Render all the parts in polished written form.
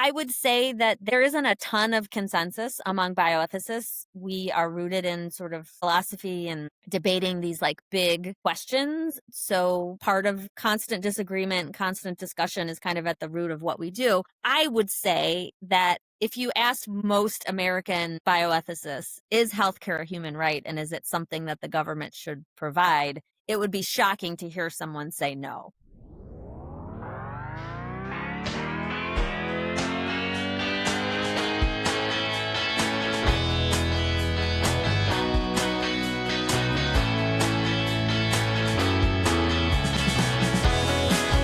I would say that there isn't a ton of consensus among bioethicists. We are rooted in sort of philosophy and debating these like big questions. So part of constant disagreement, constant discussion is kind of at the root of what we do. I would say that if you asked most American bioethicists, is healthcare a human right and is it something that the government should provide, it would be shocking to hear someone say no.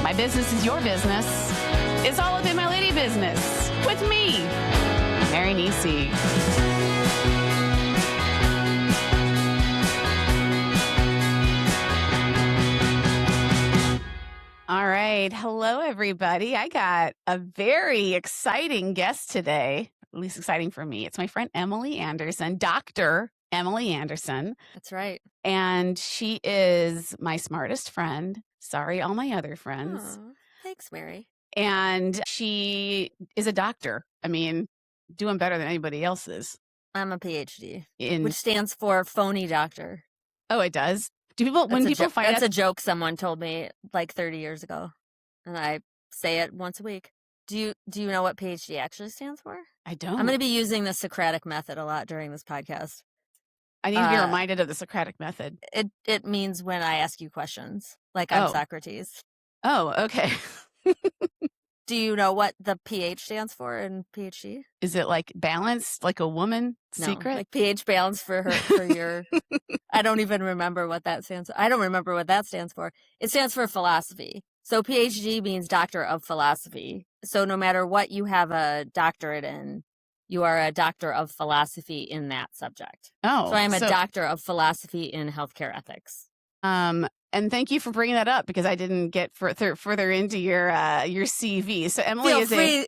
My business is your business. It's all within my lady business with me, Mary Nisi. All right. Hello, everybody. I got a very exciting guest today, at least exciting for me. It's my friend Emily Anderson, Dr. Emily Anderson. That's right. And she is my smartest friend. Sorry, all my other friends. Oh, thanks, Mary. And she is a doctor. I mean, doing better than anybody else is. I'm a PhD, which stands for phony doctor. Oh, it does? Do people, when people find out? That's a joke someone told me like 30 years ago, and I say it once a week. Do you know what PhD actually stands for? I don't. I'm going to be using the Socratic method a lot during this podcast. I need to be reminded of the Socratic method. It means when I ask you questions, like I'm Socrates. Oh, okay. Do you know what the PH stands for in PhD? Is it like balanced, like a woman secret? Like pH balance for your. I don't even remember what that stands for. I don't remember what that stands for. It stands for philosophy. So PhD means doctor of philosophy. So no matter what you have a doctorate in, you are a doctor of philosophy in that subject. Oh, so I am a doctor of philosophy in healthcare ethics. And thank you for bringing that up because I didn't get further into your CV. So Emily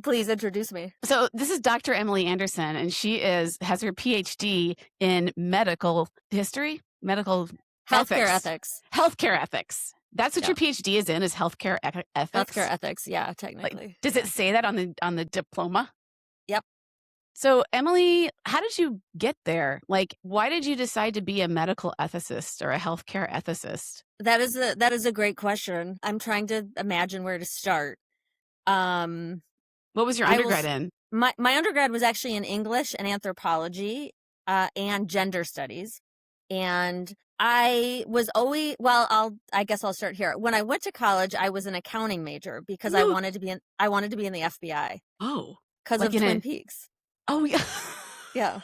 please introduce me. So this is Dr. Emily Anderson, and she has her PhD in medical history, healthcare ethics. Healthcare ethics. That's what your PhD is in, is healthcare ethics. Healthcare ethics, yeah, technically. Like, does it say that on the diploma? Yep. So, Emily, how did you get there? Like, why did you decide to be a medical ethicist or a healthcare ethicist? That is a great question. I'm trying to imagine where to start. What was your undergrad in? My undergrad was actually in English and anthropology and gender studies. And I was always, I guess I'll start here. When I went to college, I was an accounting major because I wanted to be in the FBI. Oh. Because of Twin Peaks. Oh, yeah. Yeah.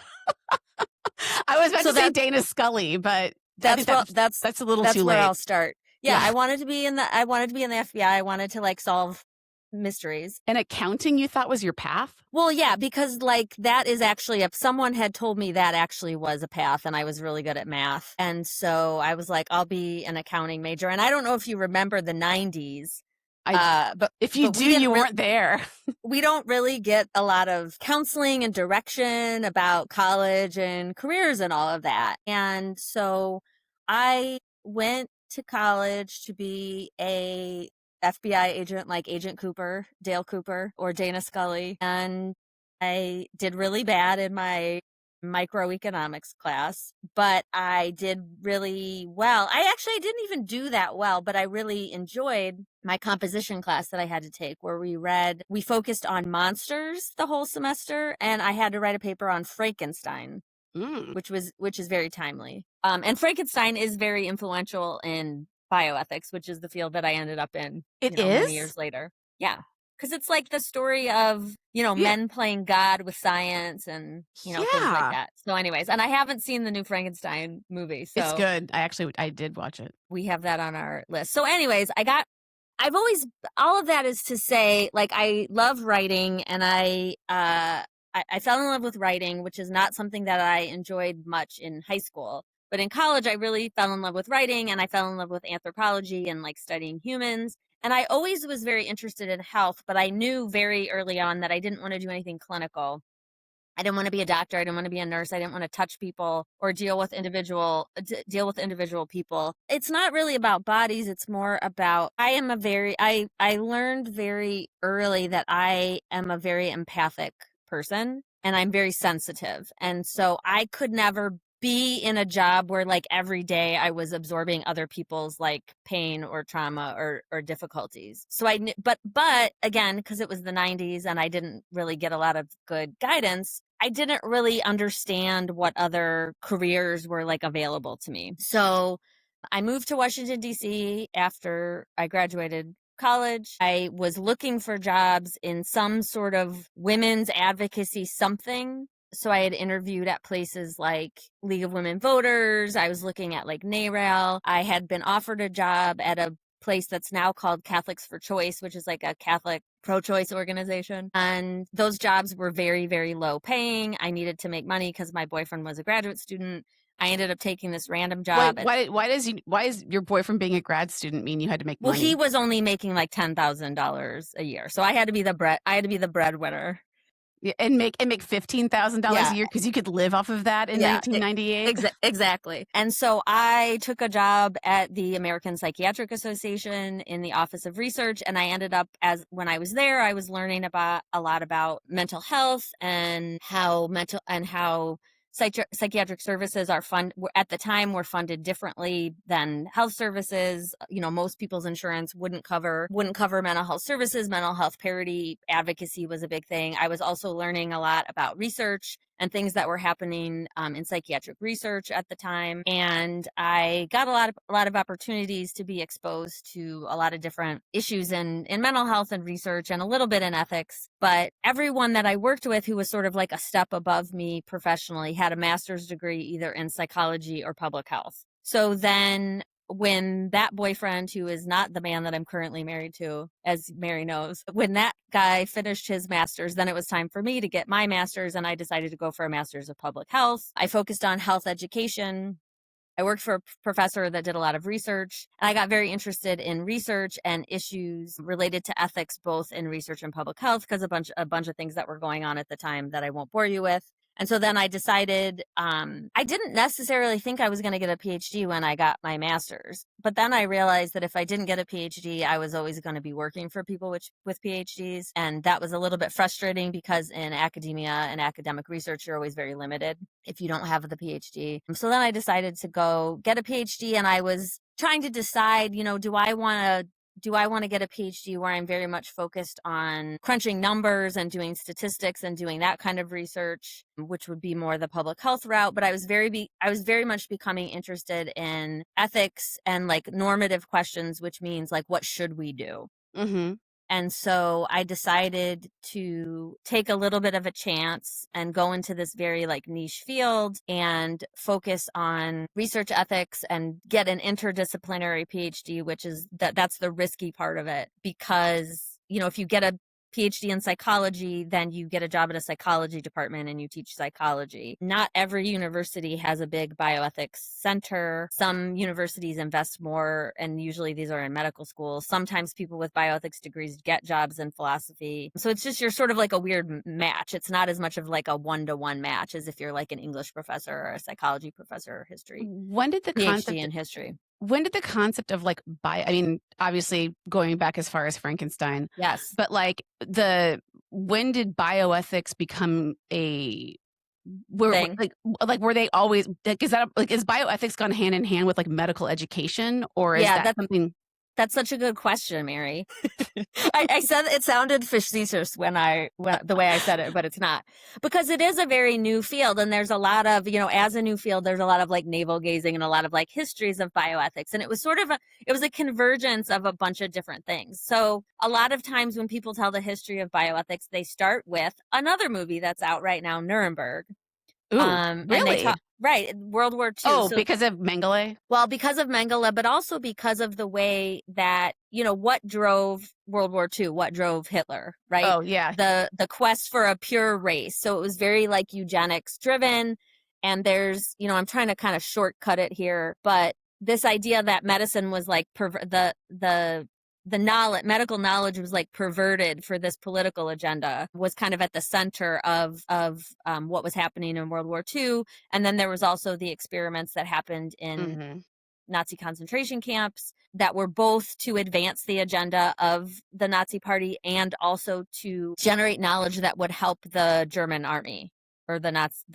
I was about to say Dana Scully, but that's a little too late. That's where I'll start. Yeah, I wanted to be in the FBI. I wanted to like solve mysteries. And accounting you thought was your path? Well, yeah, because like that is actually someone had told me that actually was a path, and I was really good at math. And so I was like, I'll be an accounting major. And I don't know if you remember the 90s. But if you do, you weren't there. We don't really get a lot of counseling and direction about college and careers and all of that. And so I went to college to be a FBI agent, like Agent Cooper, Dale Cooper, or Dana Scully. And I did really bad in my microeconomics class, but I did really well. I didn't even do that well, but I really enjoyed my composition class that I had to take, where we focused on monsters the whole semester, and I had to write a paper on Frankenstein, which is very timely. And Frankenstein is very influential in bioethics, which is the field that I ended up in. Many years later. Yeah. Because it's like the story of, men playing God with science and, things like that. So anyways, and I haven't seen the new Frankenstein movie. So it's good. I did watch it. We have that on our list. So anyways, all of that is to say, like, I love writing, and I fell in love with writing, which is not something that I enjoyed much in high school. But in college, I really fell in love with writing, and I fell in love with anthropology and like studying humans. And I always was very interested in health, but I knew very early on that I didn't want to do anything clinical. I didn't want to be a doctor. I didn't want to be a nurse. I didn't want to touch people or deal with individual people. It's not really about bodies. It's more about I learned very early that I am a very empathic person and I'm very sensitive. And so I could never be in a job where like every day I was absorbing other people's like pain or trauma or difficulties. So but again, because it was the 90s and I didn't really get a lot of good guidance, I didn't really understand what other careers were like available to me. So I moved to Washington, D.C. after I graduated college. I was looking for jobs in some sort of women's advocacy something. So I had interviewed at places like League of Women Voters. I was looking at like NARAL. I had been offered a job at a place that's now called Catholics for Choice, which is like a Catholic pro-choice organization. And those jobs were very, very low paying. I needed to make money because my boyfriend was a graduate student. I ended up taking this random job. Why is your boyfriend being a grad student mean you had to make Well, he money? was only making like $10,000 a year. So I had to be the breadwinner. Yeah, and make $15,000 Yeah. a year because you could live off of that in Yeah, 1998. exactly. And so I took a job at the American Psychiatric Association in the Office of Research, and I ended up when I was there, I was learning about a lot about mental health and how psychiatric services at the time were funded differently than health services. Most people's insurance wouldn't cover mental health services. Mental health parity advocacy was a big thing. I was also learning a lot about research and things that were happening in psychiatric research at the time. And I got a lot of opportunities to be exposed to a lot of different issues in mental health and research and a little bit in ethics. But everyone that I worked with who was sort of like a step above me professionally had a master's degree either in psychology or public health. So then when that boyfriend, who is not the man that I'm currently married to, as Mary knows, when that guy finished his master's, then it was time for me to get my master's, and I decided to go for a master's of public health. I focused on health education. I worked for a professor that did a lot of research, and I got very interested in research and issues related to ethics, both in research and public health, because a bunch of things that were going on at the time that I won't bore you with. And so then I decided, I didn't necessarily think I was going to get a PhD when I got my master's. But then I realized that if I didn't get a PhD, I was always going to be working for people with PhDs. And that was a little bit frustrating because in academia and academic research, you're always very limited if you don't have the PhD. So then I decided to go get a PhD, and I was trying to decide, do I want to get a PhD where I'm very much focused on crunching numbers and doing statistics and doing that kind of research, which would be more the public health route. But I was very much becoming interested in ethics and like normative questions, which means like, what should we do? Mm-hmm. And so I decided to take a little bit of a chance and go into this very like niche field and focus on research ethics and get an interdisciplinary PhD, which is that's the risky part of it, because, if you get a PhD in psychology, then you get a job at a psychology department and you teach psychology. Not every university has a big bioethics center. Some universities invest more, and usually these are in medical schools. Sometimes people with bioethics degrees get jobs in philosophy. So it's just, you're sort of like a weird match. It's not as much of like a one-to-one match as if you're like an English professor or a psychology professor or history, When did the PhD in history. concept of like I mean, obviously going back as far as Frankenstein, Yes. but like when did bioethics become a Thing. were they always like, is bioethics gone hand in hand with like medical education, or is Yeah, that something? That's such a good question, Mary. I said it sounded facetious when the way I said it, but it's not, because it is a very new field, and there's a lot of, as a new field, there's a lot of like navel gazing and a lot of like histories of bioethics, and it was a convergence of a bunch of different things. So a lot of times when people tell the history of bioethics, they start with another movie that's out right now, Nuremberg. Ooh, And they really? talk right, World War II. Oh, So because of Mengele? well, because of Mengele, but also because of the way that, what drove World War II, what drove Hitler, right? Oh, yeah. The quest for a pure race. So it was very like eugenics driven. And there's, I'm trying to kind of shortcut it here, but this idea that medicine was like the the knowledge, medical knowledge was like perverted for this political agenda, was kind of at the center of what was happening in World War II. And then there was also the experiments that happened in Mm-hmm. Nazi concentration camps that were both to advance the agenda of the Nazi party and also to generate knowledge that would help the German army or the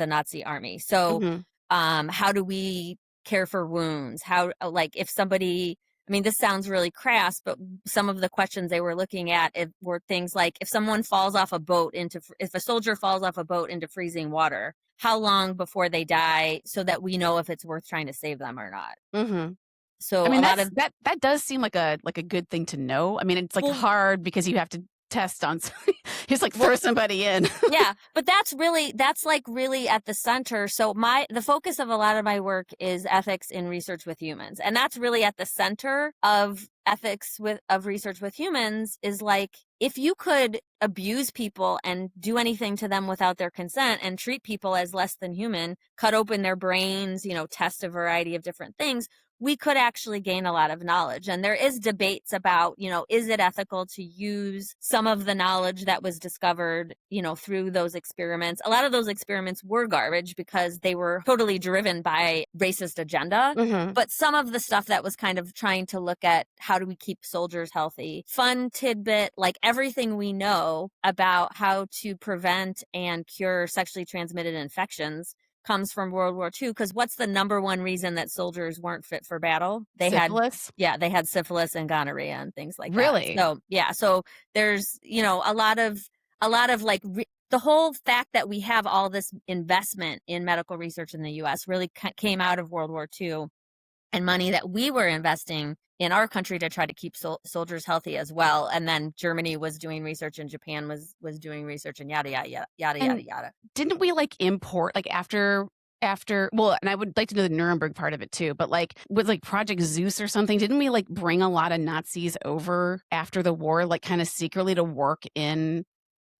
Nazi army. So, Mm-hmm. how do we care for wounds? How, like, if somebody, I mean, this sounds really crass, but some of the questions they were looking at were things like if someone falls off a boat if a soldier falls off a boat into freezing water, how long before they die so that we know if it's worth trying to save them or not. Mm-hmm. I So mean, a lot of that does seem like a good thing to know. I mean, it's like well, hard because you have to test on just like well, throw somebody in. yeah, but that's like really at the center. So the focus of a lot of my work is ethics in research with humans. And that's really at the center of ethics of research with humans is like if you could abuse people and do anything to them without their consent and treat people as less than human, cut open their brains, test a variety of different things, we could actually gain a lot of knowledge. And there is debates about, is it ethical to use some of the knowledge that was discovered, through those experiments? A lot of those experiments were garbage because they were totally driven by racist agenda. Mm-hmm. But some of the stuff that was kind of trying to look at how do we keep soldiers healthy, fun tidbit, like everything we know about how to prevent and cure sexually transmitted infections comes from World War II. Because what's the number one reason that soldiers weren't fit for battle? Syphilis? They had syphilis and gonorrhea and things like that. Really? So yeah, so there's a lot of like the whole fact that we have all this investment in medical research in the U.S. really came out of World War II and money that we were investing in our country to try to keep soldiers healthy as well. And then Germany was doing research and Japan was doing research and yada, yada, yada, yada, yada, And yada. didn't we like import like after well, and I would like to know the Nuremberg part of it too, but like with like Project Zeus or something, didn't we like bring a lot of Nazis over after the war, like kind of secretly to work in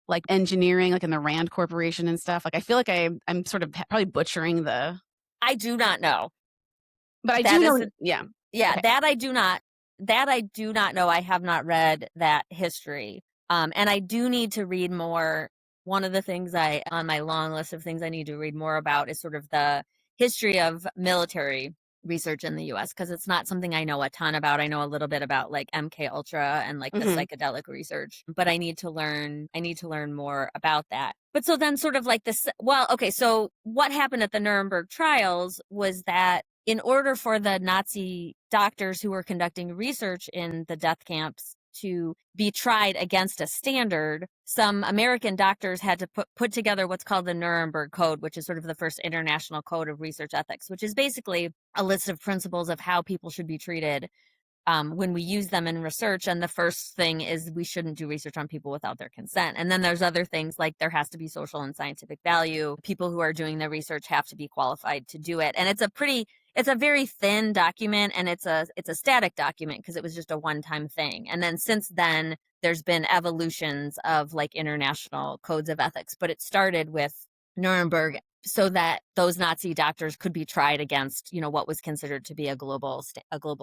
like engineering, like in the Rand Corporation and stuff? Like I feel like I'm sort of probably butchering I do not know. but I do That is know, yeah. Yeah, Okay. that I do not know. I have not read that history. And I do need to read more. One of the things on my long list of things I need to read more about is sort of the history of military research in the US because it's not something I know a ton about. I know a little bit about like MK Ultra and like the Mhm. psychedelic research, but I need to learn more about that. But so then sort of like this, well, okay, so what happened at the Nuremberg trials was that in order for the Nazi doctors who were conducting research in the death camps to be tried against a standard, some American doctors had to put together what's called the Nuremberg Code, which is sort of the first international code of research ethics, which is basically a list of principles of how people should be treated when we use them in research. And the first thing is we shouldn't do research on people without their consent. And then there's other things like there has to be social and scientific value. People who are doing the research have to be qualified to do it. And it's a very thin document and it's a static document because it was just a one-time thing. And then since then, there's been evolutions of like international codes of ethics, but it started with Nuremberg so that those Nazi doctors could be tried against, what was considered to be a global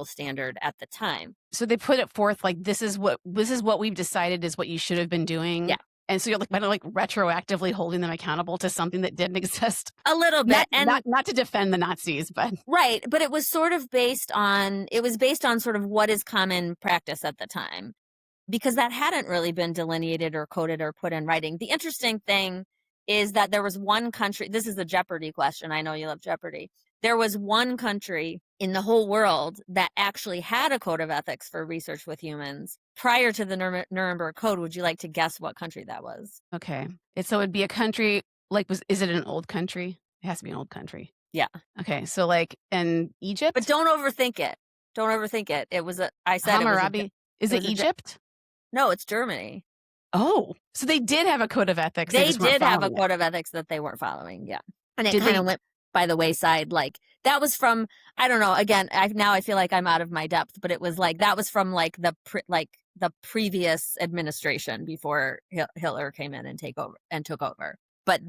standard at the time. So they put it forth like this is what we've decided is what you should have been Yeah, doing. And so you're like kind of like retroactively holding them accountable to something that didn't exist. a little Not bit. And not to defend the Nazis, but right, but it was based on sort of what is common practice at the time because that hadn't really been delineated or coded or put in writing. The interesting thing is that there was one country, this is a Jeopardy question. I know you love Jeopardy. There was one country in the whole world that actually had a code of ethics for research with humans prior to the Nuremberg Code. Would you like to guess what country that was? okay. So it'd be a country like is it an old country? It has to be an old country. Yeah. Okay. So like in But Egypt? don't overthink it. Don't overthink it. I said Hammurabi. Is it it was a, Egypt? no, it's Germany. Oh. So they did have a code of ethics. They They just weren't did have a following it. code of ethics that they weren't following, yeah. And it Did kind they of went by the wayside. Like that was from, I don't know. Again, I feel like I'm out of my depth, but it was like that was from like the previous administration before Hitler came in and took over. But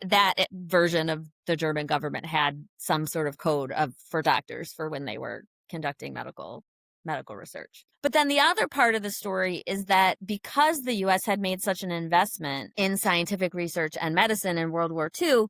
that version of the German government had some sort of code for doctors for when they were conducting medical medical research. But then the other part of the story is that because the US had made such an investment in scientific research and medicine in World War II,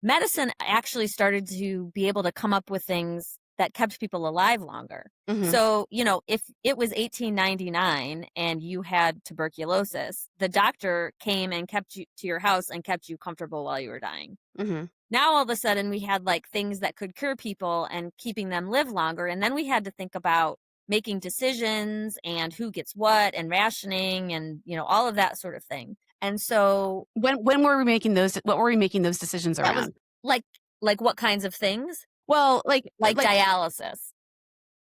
medicine actually started to be able to come up with things that kept people alive longer. Mm-hmm. So, if it was 1899 and you had tuberculosis, the doctor came and kept you to your house and kept you comfortable while you were dying. Mm-hmm. Now, all of a sudden, we had like things that could cure people and keeping them live longer. And then we had to think about making decisions and who gets what and rationing and, all of that sort of thing. And so When were we making those? What were we making those decisions that was around? like what kinds of things? Well, Like like dialysis.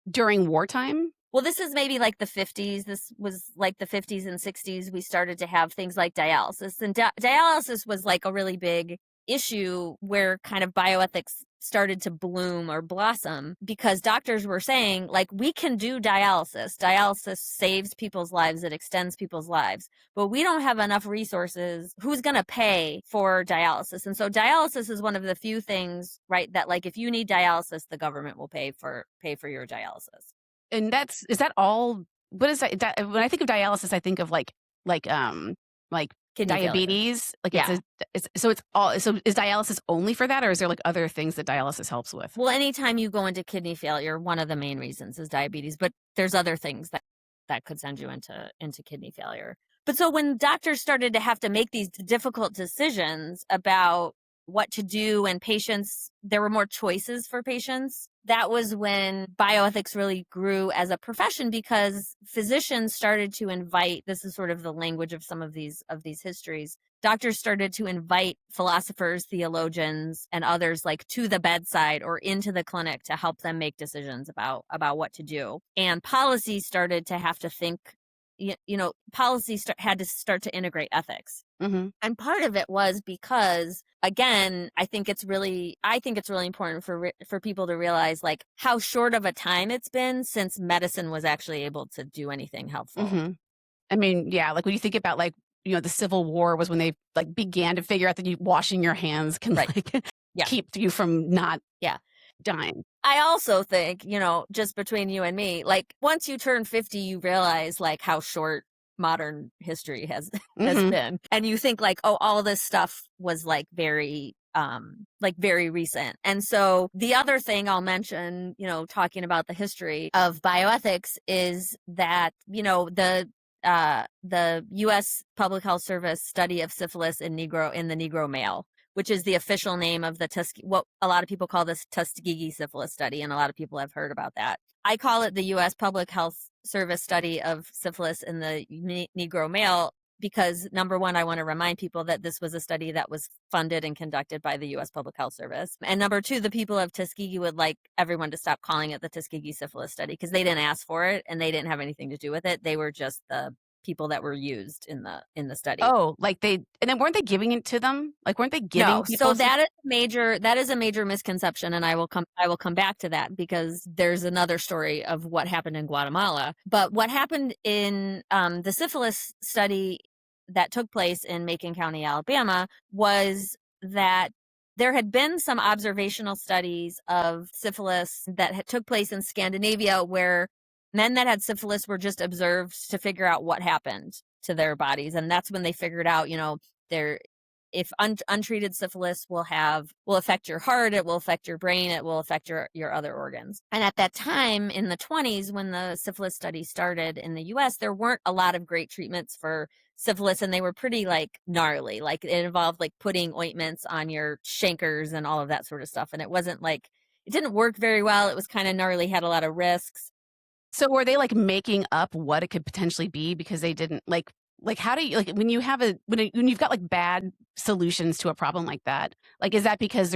during wartime. Well, this is maybe like the 50s. This was like the 50s and 60s. We started to have things like dialysis. And dialysis was like a really big issue where kind of bioethics started to bloom or blossom because doctors were saying, like, we can do dialysis. Dialysis saves people's lives, it extends people's lives, but we don't have enough resources. Who's going to pay for dialysis? And so dialysis is one of the few things, right, that like if you need dialysis, the government will pay for your dialysis. And is that all? What is that? When I think of dialysis, I think of like Kidney failure. diabetes. Like Yeah. it's all. So is dialysis only for that, or is there like other things that dialysis helps with? Well, anytime you go into kidney failure, one of the main reasons is diabetes, but there's other things that could send you into kidney failure. But so when doctors started to have to make these difficult decisions about what to do and there were more choices for patients. That was when bioethics really grew as a profession because physicians started to invite, this is sort of the language of some of these histories. Doctors started to invite philosophers, theologians, and others like to the bedside or into the clinic to help them make decisions about what to do. And policy started to have to think, policy had to start to integrate ethics. Mm-hmm. And part of it was because, again, I think it's really important for people to realize like how short of a time it's been since medicine was actually able to do anything helpful. Mm-hmm. I mean, yeah, like when you think about like, the Civil War was when they like began to figure out that washing your hands can like keep you from not dying. I also think, just between you and me, like once you turn 50, you realize like how short modern history has been. And you think like, oh, all this stuff was like very recent. And so the other thing I'll mention, talking about the history of bioethics is that, the U.S. Public Health Service study of syphilis in the Negro male, which is the official name of what a lot of people call this Tuskegee syphilis study, and a lot of people have heard about that. I call it the U.S. Public Health Service study of syphilis in the Negro male because, number one, I want to remind people that this was a study that was funded and conducted by the U.S. Public Health Service. And number two, the people of Tuskegee would like everyone to stop calling it the Tuskegee syphilis study because they didn't ask for it and they didn't have anything to do with it. They were just the people that were used in the study. Oh, and then weren't they giving it to them? Like, weren't they giving no, people? So that is a major misconception, and I will come back to that because there's another story of what happened in Guatemala. But what happened in the syphilis study that took place in Macon County, Alabama, was that there had been some observational studies of syphilis that took place in Scandinavia where men that had syphilis were just observed to figure out what happened to their bodies. And that's when they figured out, if untreated syphilis will affect your heart, it will affect your brain, it will affect your other organs. And at that time in the 20s, when the syphilis study started in the US, there weren't a lot of great treatments for syphilis, and they were pretty like gnarly. Like it involved like putting ointments on your chancres and all of that sort of stuff. And it didn't work very well. It was kind of gnarly, had a lot of risks. So were they like making up what it could potentially be because they didn't like how do you like when you've got like bad solutions to a problem like that? Like, is that because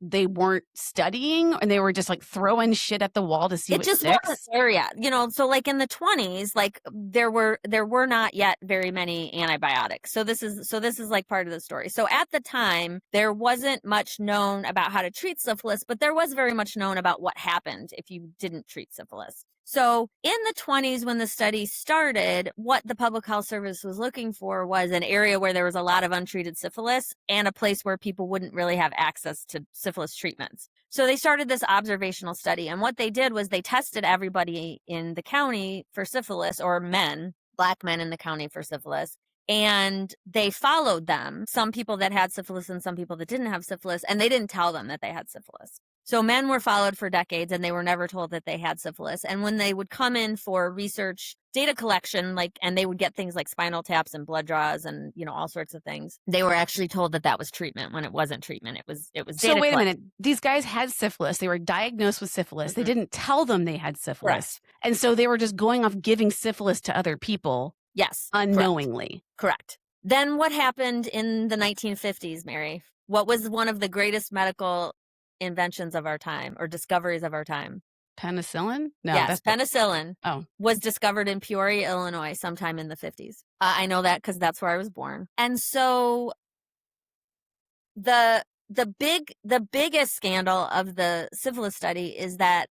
they weren't studying and they were just like throwing shit at the wall to see what sticks? It just wasn't there yet. So like in the 20s, like there were not yet very many antibiotics. So this is like part of the story. So at the time, there wasn't much known about how to treat syphilis, but there was very much known about what happened if you didn't treat syphilis. So in the 20s, when the study started, what the Public Health Service was looking for was an area where there was a lot of untreated syphilis and a place where people wouldn't really have access to syphilis treatments. So they started this observational study, and what they did was they tested everybody in the county for syphilis, or men, Black men in the county for syphilis, and they followed them, some people that had syphilis and some people that didn't have syphilis, and they didn't tell them that they had syphilis. So men were followed for decades and they were never told that they had syphilis. And when they would come in for research data collection, and they would get things like spinal taps and blood draws and, all sorts of things, they were actually told that that was treatment when it wasn't treatment. It was So data wait a collection. minute. These guys had syphilis. They were diagnosed with syphilis. They Mhm. didn't tell them they had syphilis. Correct. And so they were just going off giving syphilis to other people Yes. unknowingly. Correct. Then what happened in the 1950s, Mary? What was one of the greatest medical inventions of our time, or discoveries of our time? Penicillin? No, Yes, that's penicillin oh. was discovered in Peoria, Illinois, sometime in the 50s. I know that because that's where I was born. And so the biggest scandal of the syphilis study is that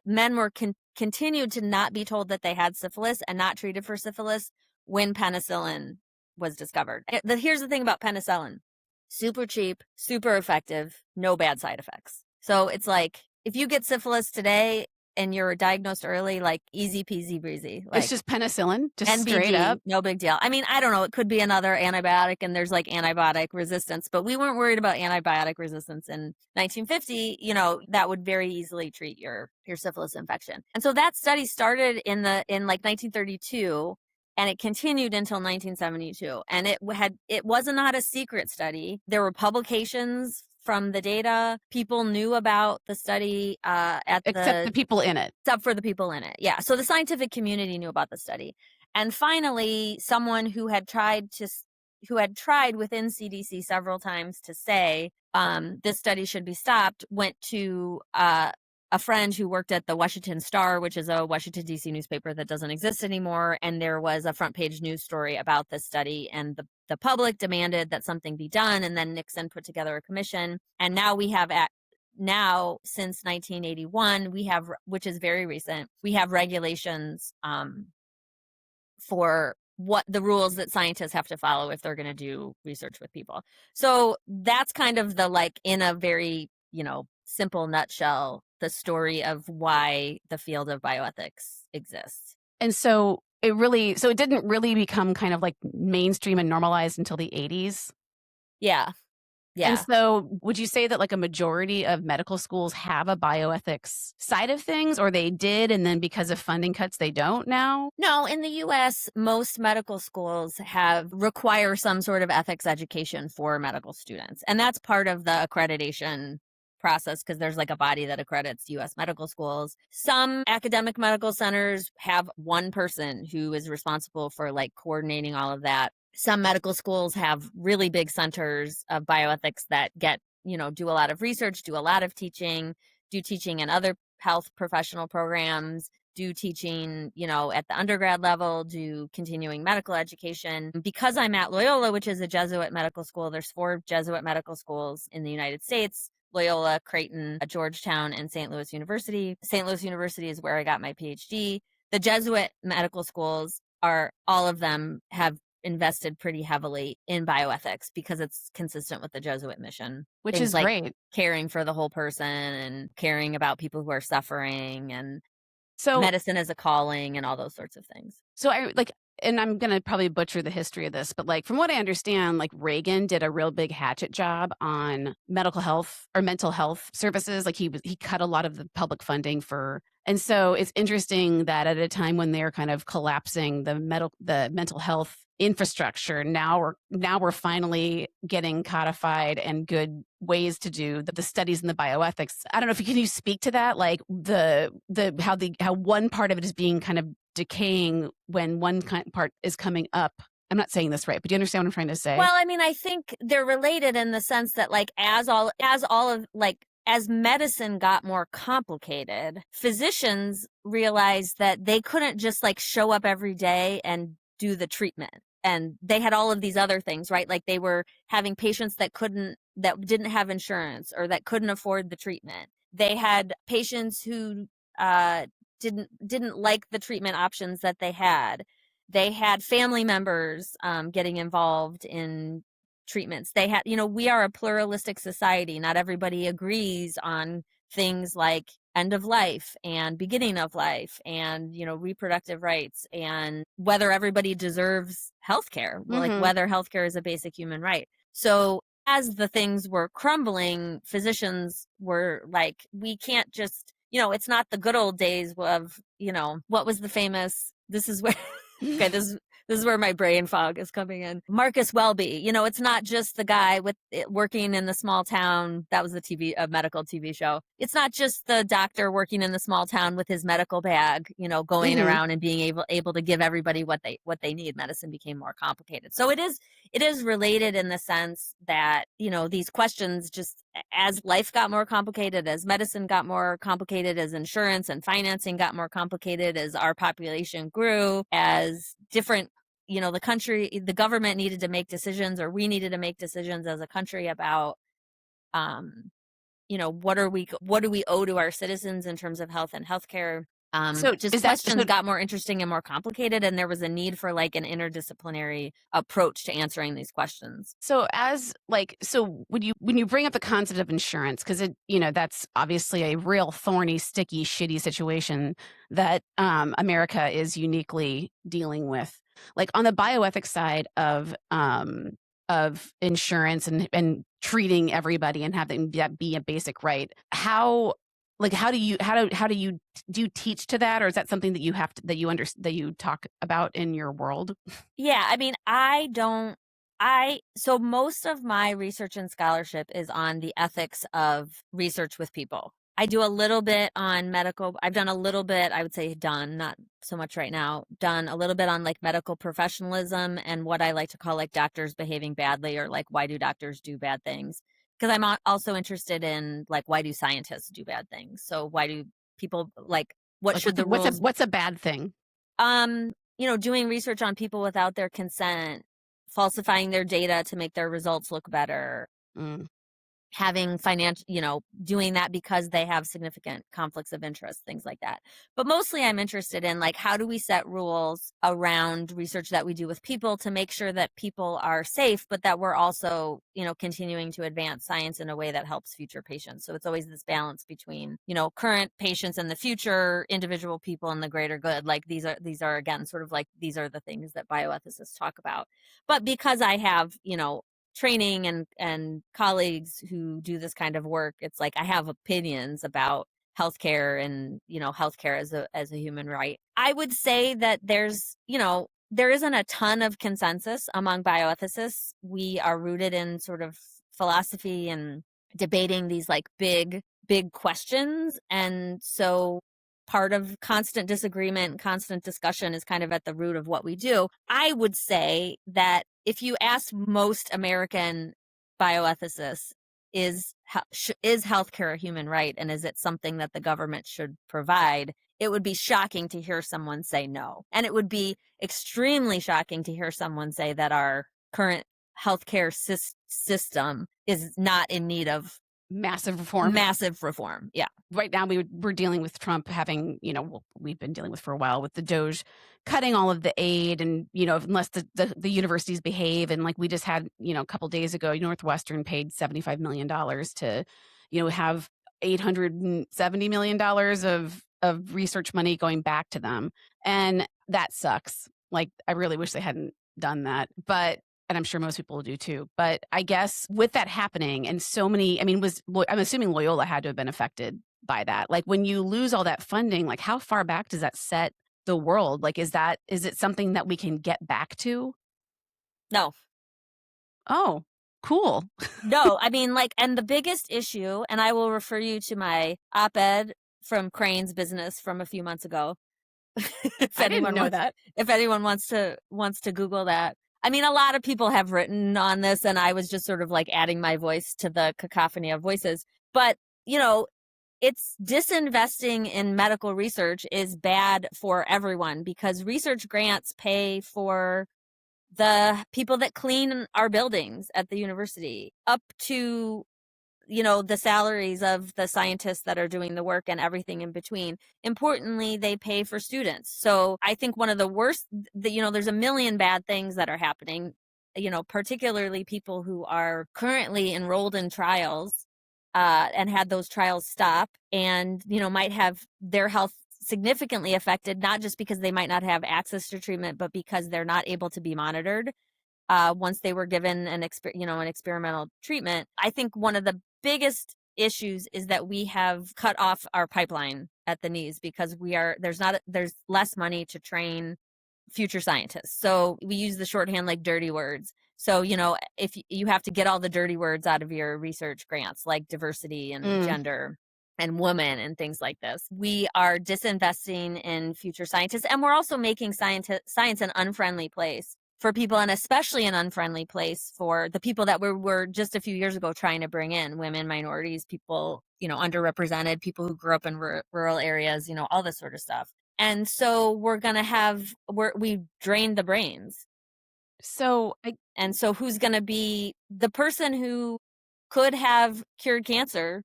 men were continued to not be told that they had syphilis and not treated for syphilis when penicillin was discovered. Here's the thing about penicillin: super cheap, super effective, no bad side effects. So it's like, if you get syphilis today and you're diagnosed early, like, easy peasy breezy, It's like just penicillin, just straight NBD, up. no big deal. I mean, I don't know. It could be another antibiotic, and there's like antibiotic resistance, but we weren't worried about antibiotic resistance in 1950. That would very easily treat your syphilis infection. And so that study started in like 1932, and it continued until 1972. And it was not a secret study. There were publications from the data. People knew about the study Except the people in it. except for the people in it. Yeah. So the scientific community knew about the study. And finally, someone who had tried within CDC several times to say this study should be stopped, went to a friend who worked at the Washington Star, which is a Washington, D.C. newspaper that doesn't exist anymore. And there was a front page news story about this study, and the public demanded that something be done. And then Nixon put together a commission. And now since 1981, we have, which is very recent, we have regulations for what the rules that scientists have to follow if they're going to do research with people. So that's kind of in a very, simple nutshell, the story of why the field of bioethics exists. And so it didn't really become kind of like mainstream and normalized until the 80s. Yeah. And Yeah. so would you say that like a majority of medical schools have a bioethics side of things, or they did, and then because of funding cuts, they don't now? No, in the US, most medical schools require some sort of ethics education for medical students. And that's part of the accreditation process, because there's like a body that accredits US medical schools. Some academic medical centers have one person who is responsible for like coordinating all of that. Some medical schools have really big centers of bioethics that do a lot of research, do a lot of teaching, do teaching in other health professional programs, do teaching, at the undergrad level, do continuing medical education. Because I'm at Loyola, which is a Jesuit medical school, there's 4 Jesuit medical schools in the United States: Loyola, Creighton, Georgetown, and St. Louis University. St. Louis University is where I got my PhD. The Jesuit medical schools all of them have invested pretty heavily in bioethics because it's consistent with the Jesuit mission. Which Things is like great. caring for the whole person and caring about people who are suffering, and So medicine as a calling, and all those sorts of things. So I like, and I'm going to probably butcher the history of this, but like from what I understand, like Reagan did a real big hatchet job on medical health or mental health services. Like he cut a lot of the public funding for, and so it's interesting that at a time when they're kind of collapsing the mental health infrastructure, now we're finally getting codified and good ways to do the studies in the bioethics. I don't know if can you speak to that, like how one part of it is being kind of decaying when one part is coming up. I'm not saying this right, but do you understand what I'm trying to say? Well, I mean, I think they're related in the sense that, like, as medicine got more complicated, physicians realized that they couldn't just like show up every day and do the treatment. And they had all of these other things, right? Like they were having patients that didn't have insurance or that couldn't afford the treatment. They had patients who didn't like the treatment options that they had. They had family members getting involved in treatments. They had, we are a pluralistic society. Not everybody agrees on things like end of life and beginning of life and, reproductive rights and whether everybody deserves healthcare, like Mm-hmm. whether healthcare is a basic human right. So as the things were crumbling, physicians were like, we can't just, it's not the good old days of, what was the famous, this is where, okay, this is where my brain fog is coming in. Marcus Welby, it's not just the guy with working in the small town. That was a medical TV show. It's not just the doctor working in the small town with his medical bag, going Mm-hmm. around and being able to give everybody what they need. Medicine became more complicated. So it is related in the sense that, these questions, just as life got more complicated, as medicine got more complicated, as insurance and financing got more complicated, as our population grew, as different, the government needed to make decisions, or we needed to make decisions as a country about, what do we owe to our citizens in terms of health and healthcare. So Just is that questions got more interesting and more complicated, and there was a need for like an interdisciplinary approach to answering these questions. so when you bring up the concept of insurance, because that's obviously a real thorny, sticky, shitty situation that America is uniquely dealing with. Like on the bioethics side of insurance and treating everybody and having that be a basic right, how do you teach to that, or is that something that you have to that you talk about in your world? Yeah, I mean, so most of my research and scholarship is on the ethics of research with people. I do a little bit on medical. I've done a little bit, I would say done, not so much right now, done a little bit on like medical professionalism and what I like to call like doctors behaving badly, or like why do doctors do bad things? Because I'm also interested in like why do scientists do bad things? So why do people like what Like should the rules what's a bad thing? doing research on people without their consent, falsifying their data to make their results look better, Mm. having financial, doing that because they have significant conflicts of interest, things like that. But mostly I'm interested in like, how do we set rules around research that we do with people to make sure that people are safe, but that we're also, continuing to advance science in a way that helps future patients. So it's always this balance between, current patients and the future individual people and the greater good. Like these are again, sort of like, these are the things that bioethicists talk about. But because I have, training and colleagues who do this kind of work, it's like I have opinions about healthcare and, healthcare as a human right. I would say that there isn't a ton of consensus among bioethicists. We are rooted in sort of philosophy and debating these like big questions, and so part of constant disagreement, constant discussion is kind of at the root of what we do. I would say that if you ask most American bioethicists, is healthcare a human right, and is it something that the government should provide? It would be shocking to hear someone say no, and it would be extremely shocking to hear someone say that our current healthcare system is not in need of Massive reform. massive reform. Yeah. Right now we're dealing with Trump having, we've been dealing with for a while with the Doge cutting all of the aid, and, unless the universities behave. And like we just had, a couple days ago, Northwestern paid $75 million to, have $870 million of research money going back to them. And that sucks. Like, I really wish they hadn't done that. And I'm sure most people do too. But I guess with that happening, and so many, I'm assuming Loyola had to have been affected by that. Like when you lose all that funding, like how far back does that set the world? Like, is it something that we can get back to? No. Oh, cool. No, I mean, like, and the biggest issue, and I will refer you to my op-ed from Crane's Business from a few months ago. if I didn't anyone know wants, that. if anyone wants to Google that. I mean, a lot of people have written on this, and I was just sort of like adding my voice to the cacophony of voices. But, it's disinvesting in medical research is bad for everyone, because research grants pay for the people that clean our buildings at the university, up to, the salaries of the scientists that are doing the work and everything in between. Importantly, they pay for students. So I think one of the worst, there's a million bad things that are happening, particularly people who are currently enrolled in trials and had those trials stop and, might have their health significantly affected, not just because they might not have access to treatment, but because they're not able to be monitored once they were given an experimental treatment. I think one of the biggest issues is that we have cut off our pipeline at the knees because there's less money to train future scientists. So we use the shorthand like dirty words. So, if you have to get all the dirty words out of your research grants, like diversity and Mm. gender and woman and things like this, we are disinvesting in future scientists. And we're also making science an unfriendly place for people, and especially an unfriendly place for the people that were just a few years ago trying to bring in: women, minorities, people, underrepresented, people who grew up in rural areas, all this sort of stuff. And so we drained the brains. So I And so who's going to be the person who could have cured cancer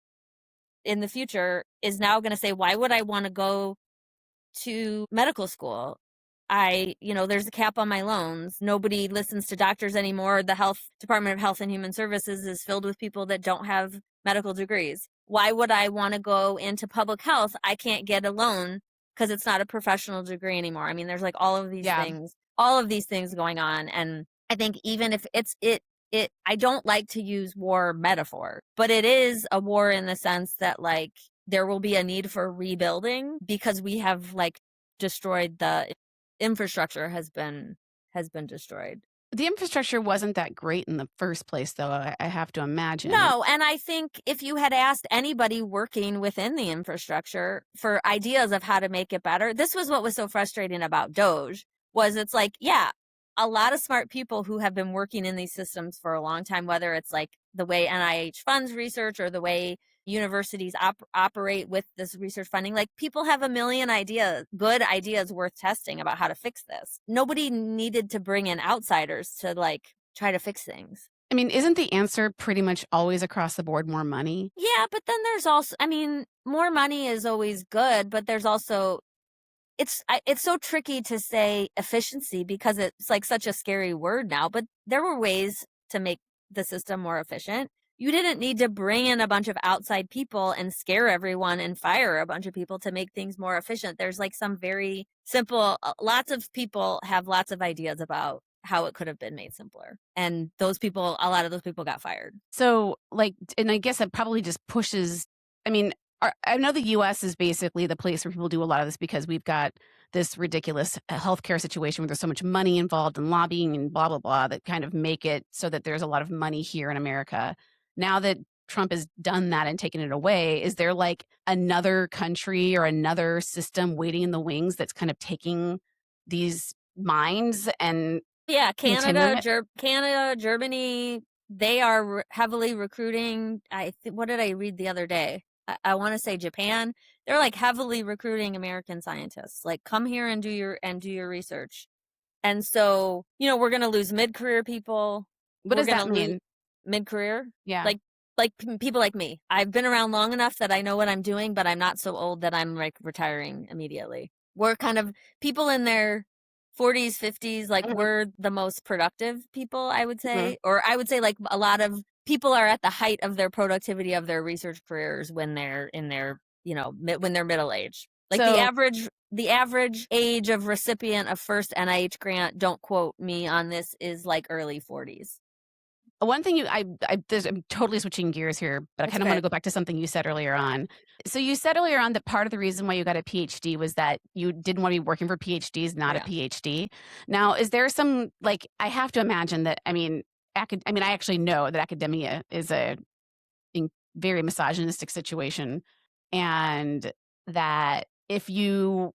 in the future is now going to say, why would I want to go to medical school? There's a cap on my loans. Nobody listens to doctors anymore. The Department of Health and Human Services is filled with people that don't have medical degrees. Why would I want to go into public health? I can't get a loan because it's not a professional degree anymore. I mean, there's like all of these things going on. And I think even if I don't like to use war metaphor, but it is a war in the sense that like there will be a need for rebuilding because we have like destroyed the infrastructure has been destroyed. The infrastructure wasn't that great in the first place, though, I have to imagine. No, and I think if you had asked anybody working within the infrastructure for ideas of how to make it better, this was what was so frustrating about Doge, was it's like, yeah, a lot of smart people who have been working in these systems for a long time, whether it's like the way NIH funds research or the way universities operate with this research funding, like people have a million good ideas worth testing about how to fix this. Nobody needed to bring in outsiders to like try to fix things. I mean, isn't the answer pretty much always across the board more money? Yeah, but then there's also, I mean, more money is always good, but there's also it's so tricky to say efficiency because it's like such a scary word now, but there were ways to make the system more efficient. You didn't need to bring in a bunch of outside people and scare everyone and fire a bunch of people to make things more efficient. There's like some very simple, lots of people have lots of ideas about how it could have been made simpler. And a lot of those people got fired. So, like, and I guess that probably just pushes, I mean, I know the US is basically the place where people do a lot of this because we've got this ridiculous healthcare situation where there's so much money involved in lobbying and blah, blah, blah that kind of make it so that there's a lot of money here in America. Now that Trump has done that and taken it away, is there like another country or another system waiting in the wings that's kind of taking these minds and Yeah, continuing it? Canada, Germany, they are heavily recruiting. What did I read the other day? I want to say Japan. They're like heavily recruiting American scientists. Like, come here and do your research. And so, we're going to lose mid-career people. What We're does going that to lose mean? mid-career, Yeah. like people like me. I've been around long enough that I know what I'm doing, but I'm not so old that I'm like retiring immediately. We're kind of people in their 40s, 50s, like Mhm, we're the most productive people, I would mhm. say. Or I would say like a lot of people are at the height of their productivity of their research careers when they're in their, when they're middle age. Like So the average age of recipient of first NIH grant, don't quote me on this, is like early 40s. one thing I'm totally switching gears here, but I That's kind of want okay. to go back to something you said earlier on. So you said earlier on that part of the reason why you got a PhD was that you didn't want to be working for PhDs, not a Yeah. PhD. Now, is there some like I have to imagine that I actually know that academia is a very misogynistic situation, and that if you'd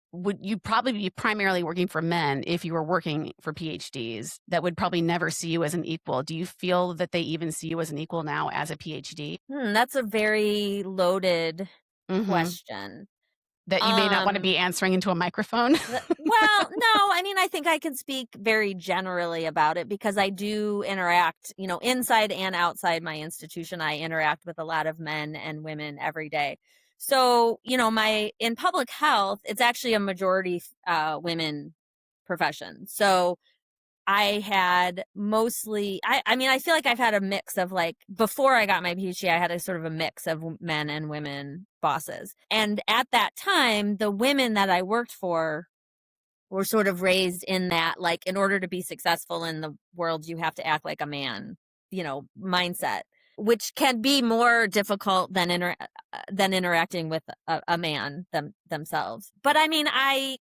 probably be primarily working for men if you were working for PhDs that would probably never see you as an equal. Do you feel that they even see you as an equal now as a PhD? That's a very loaded Mhm. question. That you may not wanna Um, be answering into a microphone? well, no, I mean, I think I can speak very generally about it because I do interact, inside and outside my institution. I interact with a lot of men and women every day. So, in public health, it's actually a majority women profession. So I had mostly, I mean, I feel like I've had a mix of like, before I got my PhD, I had a sort of a mix of men and women bosses. And at that time, the women that I worked for were sort of raised in that, like, in order to be successful in the world, you have to act like a man, mindset, which can be more difficult than interacting with a man themselves. But I mean, I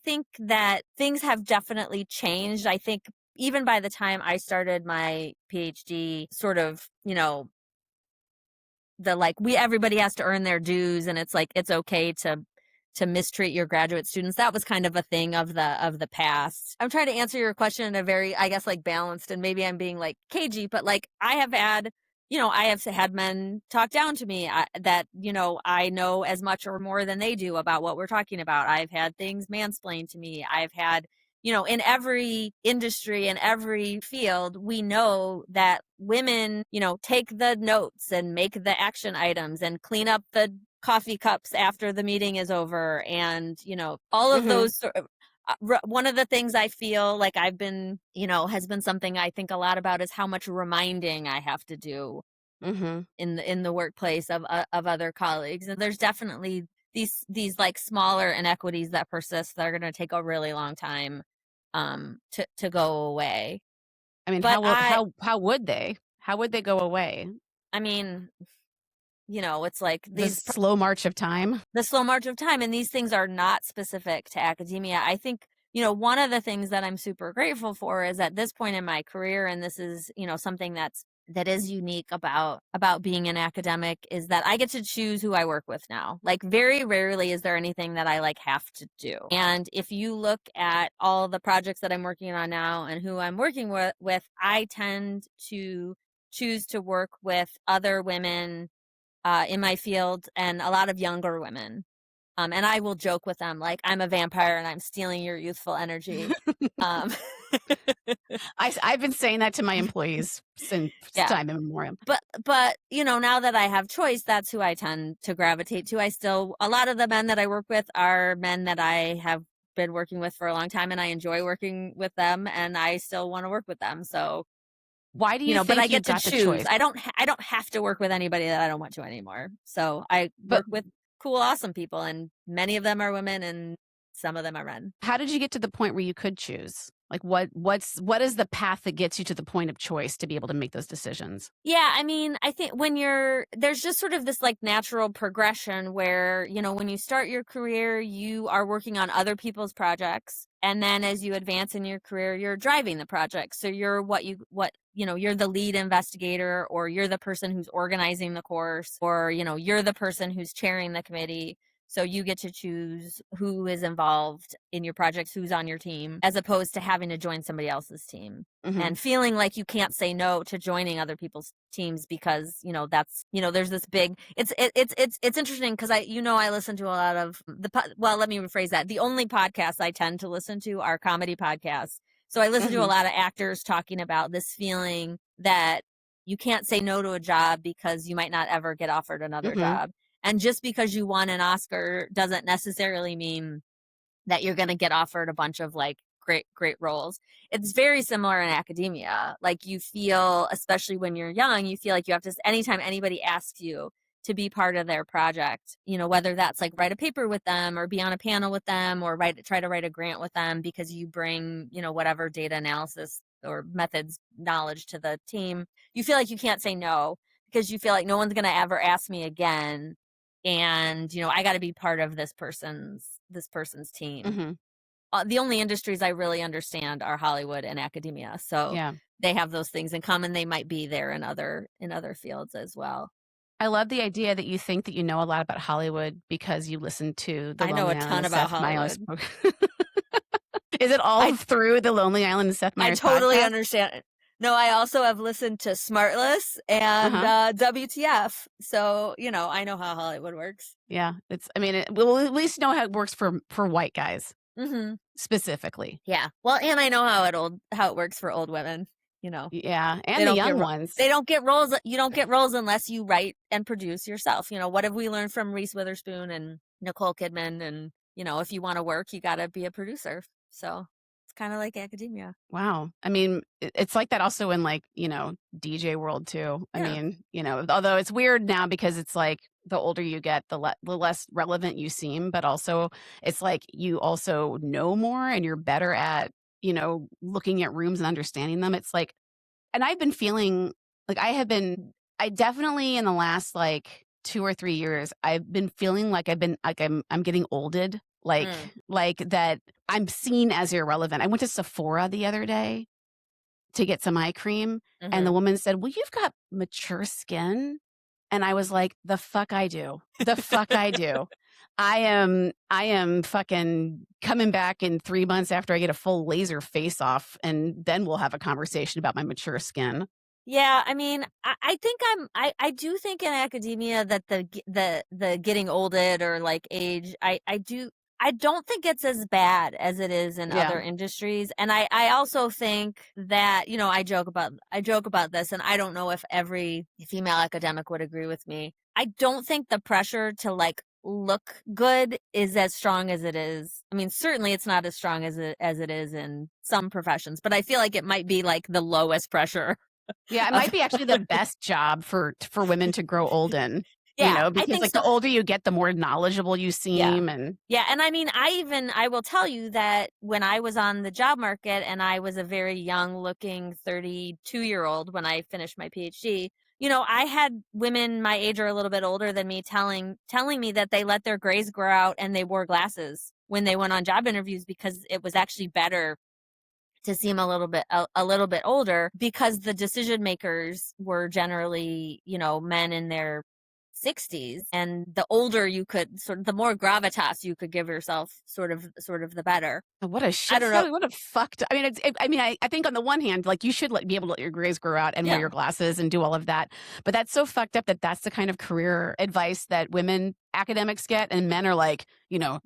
think that things have definitely changed. I think even by the time I started my PhD, sort of, the like everybody has to earn their dues, and it's like it's okay to mistreat your graduate students. That was kind of a thing of the past. I'm trying to answer your question in a very, I guess, like balanced, and maybe I'm being like cagey, but like I have had men talk down to me that I know as much or more than they do about what we're talking about. I've had things mansplained to me. I've had, in every industry and every field, we know that women, take the notes and make the action items and clean up the coffee cups after the meeting is over, and all of Mhm. those one of the things I feel like I've been, has been something I think a lot about, is how much reminding I have to do Mhm. in the workplace of other colleagues. And there's definitely these like smaller inequities that persist that are going to take a really long time to go away. I mean, But how would they? How would they go away? I mean, it's like The slow march of time? the slow march of time, and these things are not specific to academia. I think, one of the things that I'm super grateful for is at this point in my career, and this is, something that is unique about being an academic, is that I get to choose who I work with now. Like, very rarely is there anything that I like have to do. And if you look at all the projects that I'm working on now and who I'm working with, I tend to choose to work with other women in my field, and a lot of younger women. And I will joke with them like, I'm a vampire and I'm stealing your youthful energy. Um, I've been saying that to my employees since yeah. time immemorial. But now that I have choice, that's who I tend to gravitate to. A lot of the men that I work with are men that I have been working with for a long time, and I enjoy working with them, and I still want to work with them. So, Why do you but I think you get to got the choose. choice? I don't have to work with anybody that I don't want to anymore. So I But work with cool, awesome people, and many of them are women, and some of them are men. how did you get to the point where you could choose? Like what is the path that gets you to the point of choice to be able to make those decisions? Yeah, I mean, I think there's just sort of this like natural progression where, when you start your career, you are working on other people's projects. And then as you advance in your career, you're driving the project. So you're you're the lead investigator, or you're the person who's organizing the course, or, you're the person who's chairing the committee. So you get to choose who is involved in your projects, who's on your team, as opposed to having to join somebody else's team Mhm. and feeling like you can't say no to joining other people's teams, because that's there's this big, it's interesting, because I listen to a lot of well, let me rephrase that. The only podcasts I tend to listen to are comedy podcasts. So I listen to a Mhm. lot of actors talking about this feeling that you can't say no to a job because you might not ever get offered another Mhm. job. And just because you won an Oscar doesn't necessarily mean that you're going to get offered a bunch of like great roles. It's very similar in academia. Like, you feel, especially when you're young, you feel like you have to, anytime anybody asks you to be part of their project, whether that's like write a paper with them or be on a panel with them or try to write a grant with them because you bring, whatever data analysis or methods knowledge to the team, you feel like you can't say no, because you feel like no one's going to ever ask me again, and I got to be part of this person's team. Mhm. The only industries I really understand are Hollywood and academia, so Yeah. they have those things in common. They might be there in other fields as well. I love the idea that you think that you know a lot about Hollywood because you listen to The I know Lonely a Island ton of about Seth Meyers. Hollywood. Is it all I through the Lonely Island of Seth I Meyers totally podcast? understand it. No, I also have listened to Smartless and Uh-huh. WTF, so I know how Hollywood works. Yeah. I mean, we'll at least know how it works for white guys Hmm. specifically. Yeah. Well, and I know how it works for old women. You know, Yeah, They and the don't get young ro ones. they don't get roles. You don't get roles unless you write and produce yourself. What have we learned from Reese Witherspoon and Nicole Kidman? And if you want to work, you got to be a producer. So kind of like academia. Wow. I mean, it's like that also in like, DJ world too. I Yeah. mean, although it's weird now because it's like the older you get, the less relevant you seem, but also it's like you also know more and you're better at, looking at rooms and understanding them. It's like, and I've been feeling like I definitely in the last like 2 or 3 years, I've been feeling like I'm getting olded, Mm, like that I'm seen as irrelevant. I went to Sephora the other day to get some eye cream, and the hmm. woman said, "Well, you've got mature skin." And I was like, "The fuck I do. The fuck I do. I am fucking coming back in 3 months after I get a full laser face off, and then we'll have a conversation about my mature skin." Yeah, I mean, I think I do think in academia that the getting olded or like age, I don't think it's as bad as it is in Yeah. other industries. And I also think that, I joke about this, and I don't know if every female academic would agree with me. I don't think the pressure to like look good is as strong as it is. I mean, certainly it's not as strong as it is in some professions, but I feel like it might be like the lowest pressure Yeah, it of might be actually the best job for women to grow old in, yeah, I because, think like, so. the older you get, the more knowledgeable you Yeah. seem, and Yeah, and I mean, I will tell you that when I was on the job market and I was a very young looking 32-year-old when I finished my PhD, I had women my age or a little bit older than me telling me that they let their grays grow out and they wore glasses when they went on job interviews because it was actually better to seem a little bit older because the decision makers were generally, men in their 60s, and the older you could the more gravitas you could give yourself, sort of the better. what a I shit don't know. show, what a fucked I mean, I think on the one hand, like, you should be able to let your grays grow out and wear Yeah. your glasses and do all of that, but that's so fucked up that that's the kind of career advice that women academics get, and men are like,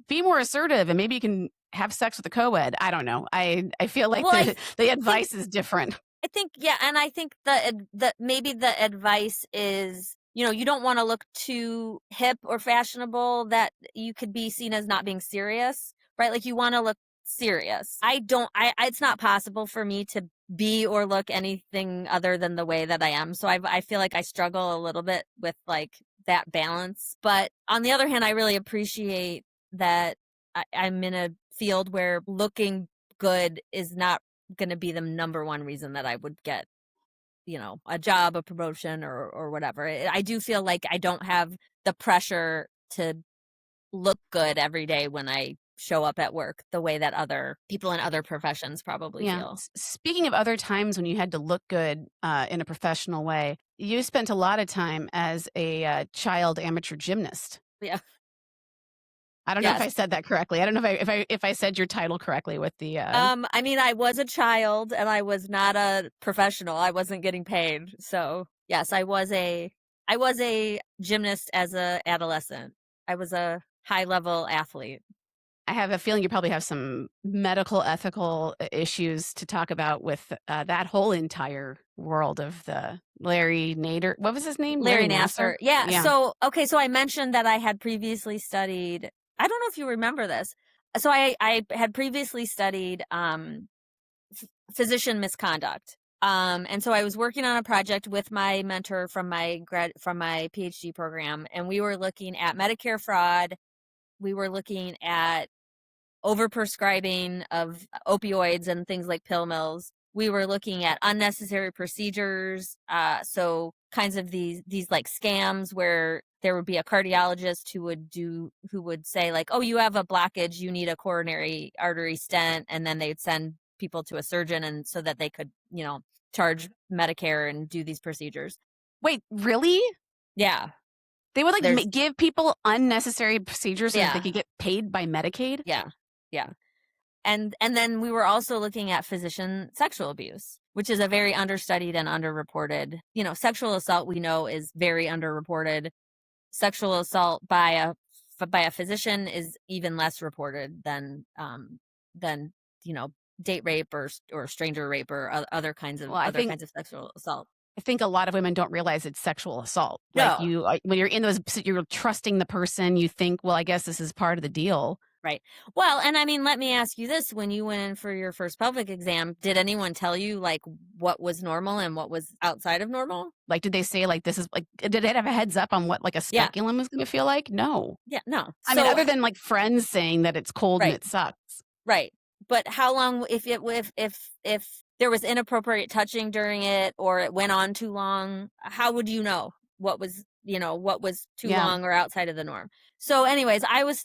"Be more assertive and maybe you can have sex with a co-ed." I don't know. I feel like Well, the think advice is different. I think, yeah, and I think the maybe the advice is, you don't want to look too hip or fashionable that you could be seen as not being serious, right? Like you want to look serious. I don't it's not possible for me to be or look anything other than the way that I am. So I feel like I struggle a little bit with like that balance. But on the other hand, I really appreciate that I'm in a field where looking good is not going to be the number one reason that I would get, a job, a promotion, or whatever. I do feel like I don't have the pressure to look good every day when I show up at work the way that other people in other professions probably Yeah. feel. Speaking of other times when you had to look good in a professional way, you spent a lot of time as a child amateur gymnast. Yeah. I don't know if Yes. I said that correctly. I don't know if I said your title correctly with the. I mean, I was a child and I was not a professional. I wasn't getting paid. So yes, I was a gymnast as a adolescent. I was a high level athlete. I have a feeling you probably have some medical ethical issues to talk about with that whole entire world of the Larry Nader. What was his name? Larry Larry Nasser. Nasser. Yeah. Yeah, So, okay. So I mentioned that I had previously studied, I don't know if you remember this. So I had previously studied, physician misconduct. And so I was working on a project with my mentor from my PhD program, and we were looking at Medicare fraud. We were looking at overprescribing of opioids and things like pill mills. We were looking at unnecessary procedures, so kinds of these like scams where there would be a cardiologist who would say like, "Oh, you have a blockage, you need a coronary artery stent," and then they'd send people to a surgeon and so that they could, charge Medicare and do these procedures. wait, really? Yeah, They would like there's give people unnecessary procedures so that they yeah, could get paid by Medicaid? yeah, yeah. And then we were also looking at physician sexual abuse, which is a very understudied and underreported. Sexual assault we know is very underreported. Sexual assault by a physician is even less reported than you know date rape or stranger rape or other kinds of Well, I other think kinds of sexual assault. I think a lot of women don't realize it's sexual assault. Like No, when you're in those, you're trusting the person. You think, well, I guess this is part of the deal. Right. Well, and I mean, let me ask you this. When you went in for your first pelvic exam, did anyone tell you like what was normal and what was outside of normal? Like, did they say, like, this is like did it have a heads up on what, like, a Yeah. speculum is gonna feel like? No. Yeah. No. I mean, So, other than, like, friends saying that it's cold and right. it sucks. Right. But how long, if there was inappropriate touching during it or it went on too long, how would you know what was too Yeah. long or outside of the norm? So anyways, I was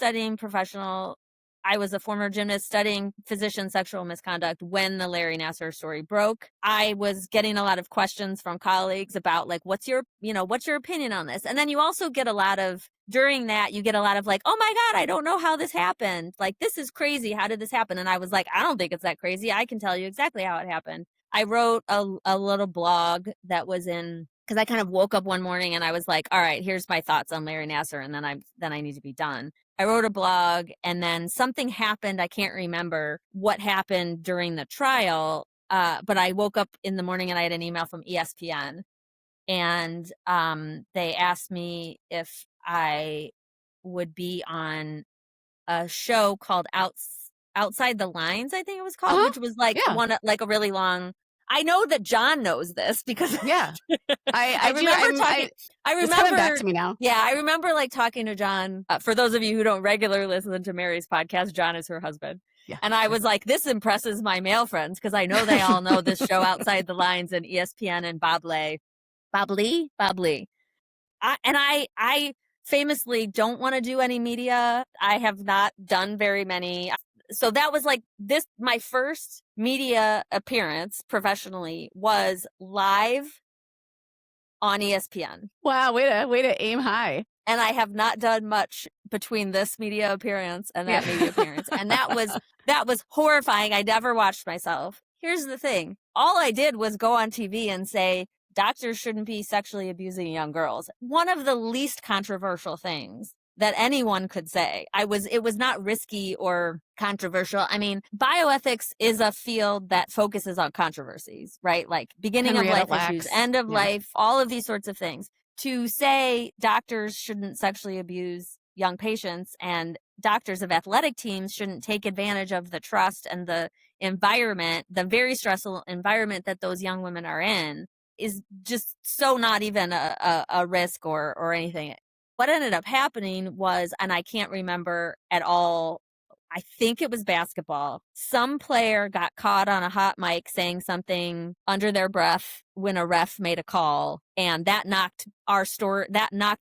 a former gymnast studying physician sexual misconduct when the Larry Nassar story broke. I was getting a lot of questions from colleagues about like, what's your opinion on this? And then you also get a lot of during that, you get a lot of like, oh my God, I don't know how this happened. Like, this is crazy. How did this happen? And I was like, I don't think it's that crazy. I can tell you exactly how it happened. I wrote a little blog that was because I kind of woke up one morning and I was like, all right, here's my thoughts on Larry Nassar. And then I need to be done. I wrote a blog and then something happened. I can't remember what happened during the trial. But I woke up in the morning and I had an email from ESPN and they asked me if I would be on a show called Outside the Lines, I think it was called, Uh-huh. which was like Yeah. like a really long. I know that John knows this because Yeah. I I do remember talking. I it's coming back remember, to me now. yeah, I remember like talking to John. For those of you who don't regularly listen to Mary's podcast, John is her husband. Yeah, And I sure. was like, this impresses my male friends because I know they all know this show Outside the Lines and ESPN and Bob Lee. I famously don't want to do any media. I have not done very many. So that was like my first media appearance professionally was live on ESPN. Wow, way to aim high. And I have not done much between this media appearance and that media appearance. And that was horrifying. I never watched myself. Here's the thing. All I did was go on TV and say, doctors shouldn't be sexually abusing young girls. One of the least controversial things that anyone could say. It was not risky or controversial. I mean, bioethics is a field that focuses on controversies, right? Like beginning of Henrietta life issues, Lacks. end of Yeah. life, all of these sorts of things. To say doctors shouldn't sexually abuse young patients and doctors of athletic teams shouldn't take advantage of the trust and the environment, the very stressful environment that those young women are in, is just so not even a risk or anything. What ended up happening was, and I can't remember at all, I think it was basketball. Some player got caught on a hot mic saying something under their breath when a ref made a call, and that knocked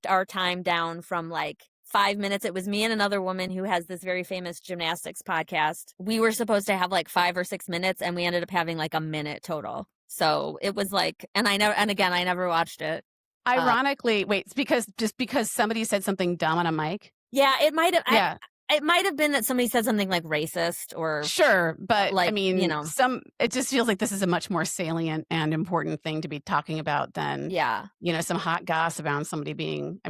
our time down from like 5 minutes. It was me and another woman who has this very famous gymnastics podcast. We were supposed to have like 5 or 6 minutes, and we ended up having like a minute total. So it was like, and again, I never watched it. Ironically, wait, it's just because somebody said something dumb on a mic? Yeah, it might have. Yeah. It might have been that somebody said something like racist or Sure, but I like, mean, it just feels like this is a much more salient and important thing to be talking about than, yeah. some hot gossip around somebody being,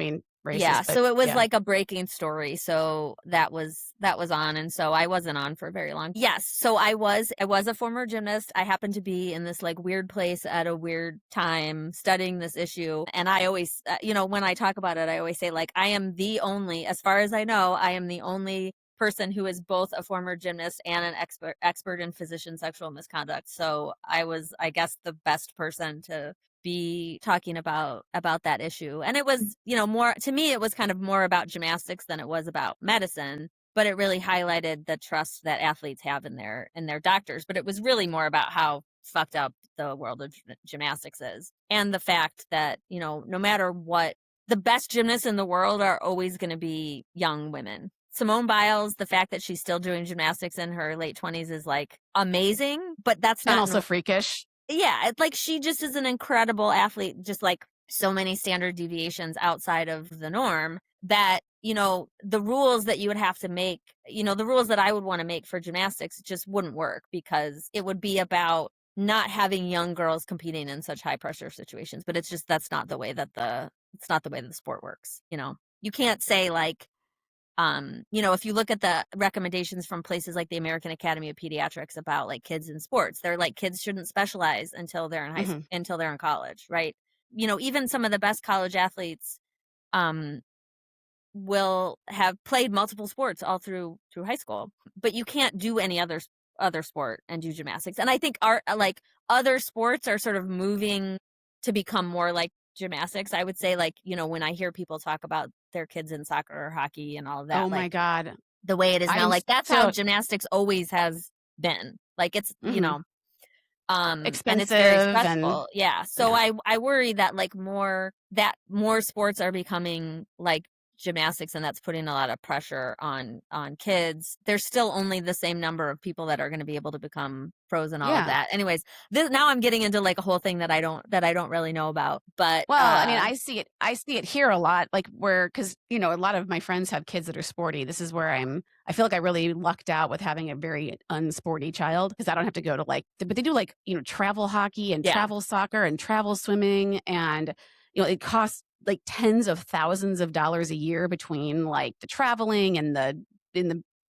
racist. Yeah, But so it was yeah. like a breaking story. So that was on, and so I wasn't on for very long. Yes, so I was a former gymnast. I happened to be in this like weird place at a weird time studying this issue, and I always, when I talk about it, I always say like I am the only, as far as I know, I am the only person who is both a former gymnast and an expert in physician sexual misconduct. So I was, I guess, the best person to be talking about that issue. And it was, more to me, it was kind of more about gymnastics than it was about medicine, but it really highlighted the trust that athletes have in their doctors. But it was really more about how fucked up the world of gymnastics is, and the fact that, no matter what, the best gymnasts in the world are always going to be young women. Simone Biles, the fact that she's still doing gymnastics in her late 20s is like amazing, but that's And not also freakish. yeah, like she just is an incredible athlete, just like so many standard deviations outside of the norm that, the rules that you would have to make, the rules that I would want to make for gymnastics just wouldn't work because it would be about not having young girls competing in such high pressure situations. But it's just, that's not the way that it's not the way that the sport works. You can't say like, if you look at the recommendations from places like the American Academy of Pediatrics about like kids in sports, they're like kids shouldn't specialize until they're in until they're in college, right? Even some of the best college athletes, um, will have played multiple sports all through high school, but you can't do any other sport and do gymnastics. And I think our like other sports are sort of moving to become more like gymnastics. I would say, like, when I hear people talk about their kids in soccer or hockey and all of Oh that, my like god. the way it is I now, am like that's how so gymnastics always has been. Like it's, mhm. and it's very Expensive and stressful. Yeah. So yeah. I worry that like more sports are becoming like gymnastics, and that's putting a lot of pressure on kids. There's still only the same number of people that are going to be able to become pros and all of Yeah. that. Anyways, now I'm getting into like a whole thing that I don't really know about. But Well, I mean, I see it here a lot, like, where, because a lot of my friends have kids that are sporty. This is where I feel like I really lucked out with having a very unsporty child, because I don't have to go to, like but they do, like, travel hockey and yeah. travel soccer and travel swimming, and, it costs, like, tens of thousands of dollars a year between, like, the traveling and the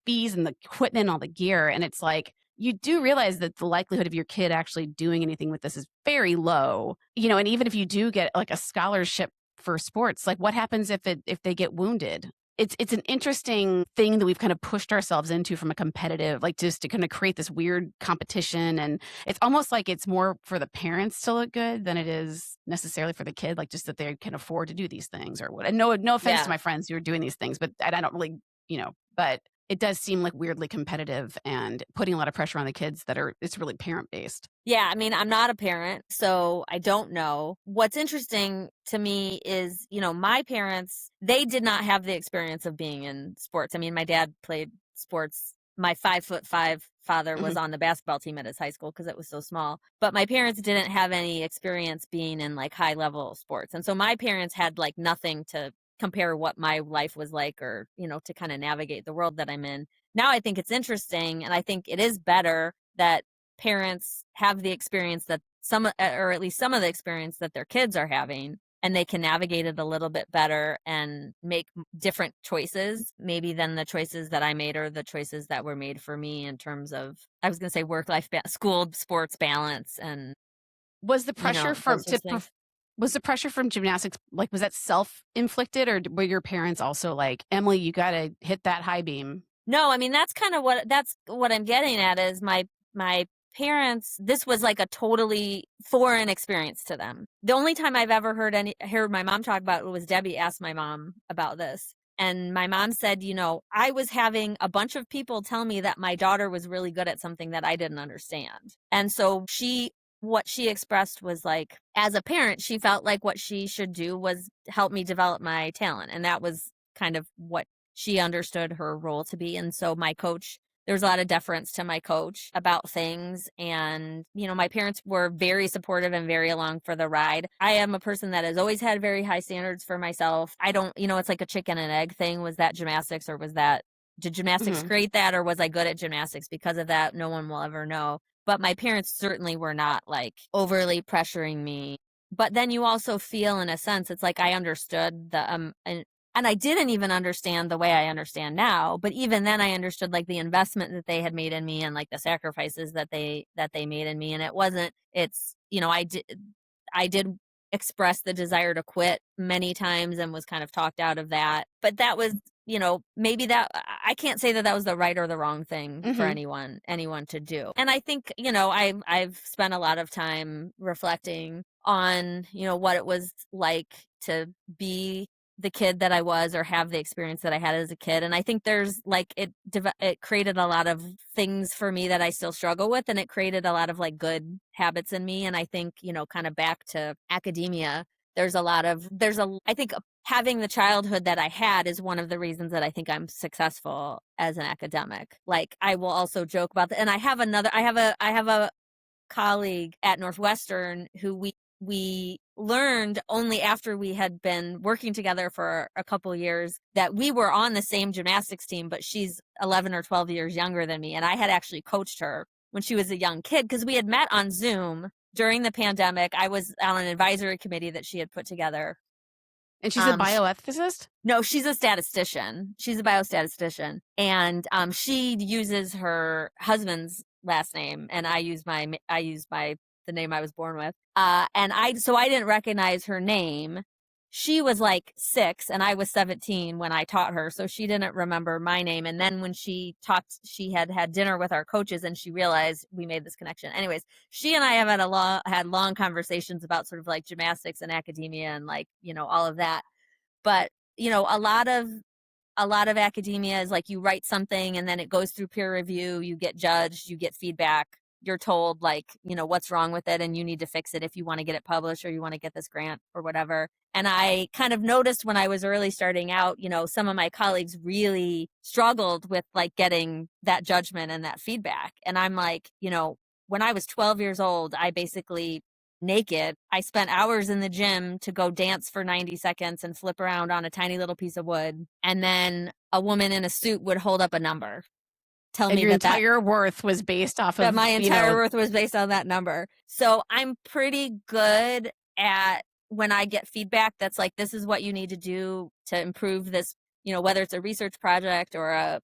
fees and the equipment, and all the gear, and it's like, you do realize that the likelihood of your kid actually doing anything with this is very low. And even if you do get like a scholarship for sports, like what happens if they get wounded? It's an interesting thing that we've kind of pushed ourselves into from a competitive, like, just to kind of create this weird competition, and it's almost like it's more for the parents to look good than it is necessarily for the kid, like, just that they can afford to do these things or what. And no offense to Yeah. my friends who are doing these things, but I don't really, but it does seem like weirdly competitive and putting a lot of pressure on the kids that are it's really parent based. Yeah, I mean, I'm not a parent, so I don't know. What's interesting to me is, my parents, they did not have the experience of being in sports. I mean, my dad played sports. My 5'5" father was Mhm. on the basketball team at his high school because it was so small. But my parents didn't have any experience being in like high level sports. And so my parents had like nothing to compare what my life was like, or, to kind of navigate the world that I'm in. Now I think it's interesting, and I think it is better that parents have the experience that or at least some of the experience that their kids are having, and they can navigate it a little bit better and make different choices maybe than the choices that I made, or the choices that were made for me in terms of, I was going to say, work life school sports balance, and Was the pressure those from sorts of things. was the pressure from gymnastics, like, was that self-inflicted, or were your parents also like, "Emily, you gotta hit that high beam"? No, I mean, that's what I'm getting at is my parents, this was like a totally foreign experience to them. The only time I've ever heard my mom talk about it was Debbie asked my mom about this. And my mom said, I was having a bunch of people tell me that my daughter was really good at something that I didn't understand. And so what she expressed was like, as a parent, she felt like what she should do was help me develop my talent. And that was kind of what she understood her role to be. And so my coach, there was a lot of deference to my coach about things. And, my parents were very supportive and very along for the ride. I am a person that has always had very high standards for myself. I don't, it's like a chicken and egg thing. Was that gymnastics, or did gymnastics Mhm. create that, or was I good at gymnastics because of that? No one will ever know. But my parents certainly were not like overly pressuring me. But then you also feel, in a sense, it's like I understood and I didn't even understand the way I understand now, but even then I understood like the investment that they had made in me, and like the sacrifices that they made in me. And I did express the desire to quit many times and was kind of talked out of that. But that was, maybe that I can't say that that was the right or the wrong thing for Mhm. anyone to do. And I think, I've spent a lot of time reflecting on, what it was like to be the kid that I was, or have the experience that I had as a kid. And I think there's like it created a lot of things for me that I still struggle with, and it created a lot of like good habits in me. And I think, kind of back to academia, I think having the childhood that I had is one of the reasons that I think I'm successful as an academic. Like, I will also joke about that. And I have a colleague at Northwestern who we learned only after we had been working together for a couple years that we were on the same gymnastics team, but she's 11 or 12 years younger than me. And I had actually coached her when she was a young kid, because we had met on Zoom during the pandemic. I was on an advisory committee that she had put together. And she's a Um, bioethicist? no, she's a statistician. She's a biostatistician. And she uses her husband's last name, and I use the name I was born with. And I didn't recognize her name. she was like 6 and I was 17 when I taught her, so she didn't remember my name. And then when she she had dinner with our coaches and she realized we made this connection. Anyways, she and I have had long conversations about sort of like gymnastics and academia and like, all of that. But, a lot of academia is like you write something and then it goes through peer review, you get judged, you get feedback, you're told like, what's wrong with it and you need to fix it if you want to get it published or you want to get this grant or whatever. And I kind of noticed when I was early starting out, some of my colleagues really struggled with like getting that judgment and that feedback. And I'm like, when I was 12 years old, I basically naked. I spent hours in the gym to go dance for 90 seconds and flip around on a tiny little piece of wood. And then a woman in a suit would hold up a number. Tell And me your that entire worth was based off that of, my entire worth was based on that number. So I'm pretty good at when I get feedback that's like, this is what you need to do to improve this, whether it's a research project or a,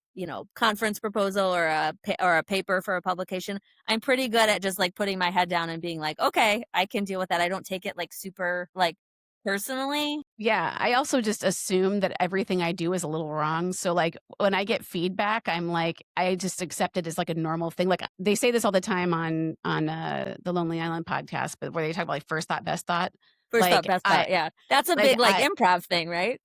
conference proposal or a paper for a publication. I'm pretty good at just like putting my head down and being like, okay, I can deal with that. I don't take it like super like personally. Yeah, I also just assume that everything I do is a little wrong. So like when I get feedback, I'm like, I just accept it as like a normal thing. Like they say this all the time on the Lonely Island podcast, but where they talk about like first thought, best thought. First thought, Like best I thought. Yeah. That's a like big like I improv thing, right?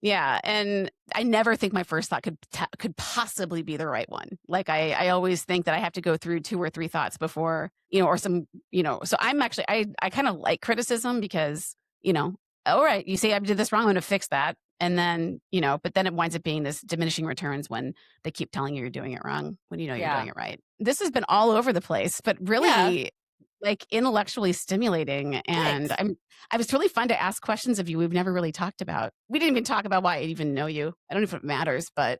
yeah, and I never think my first thought could possibly be the right one. Like I always think that I have to go through 2 or 3 thoughts before, or some, so I'm actually I kind of like criticism because, all right, you say I did this wrong, I'm going to fix that. And then, but then it winds up being this diminishing returns when they keep telling you you're doing it wrong when you know you're doing it right. This has been all over the place, but really like intellectually stimulating. And Thanks. I was really fun to ask questions of you we've never really talked about. We didn't even talk about why I even know you. I don't know if it matters, but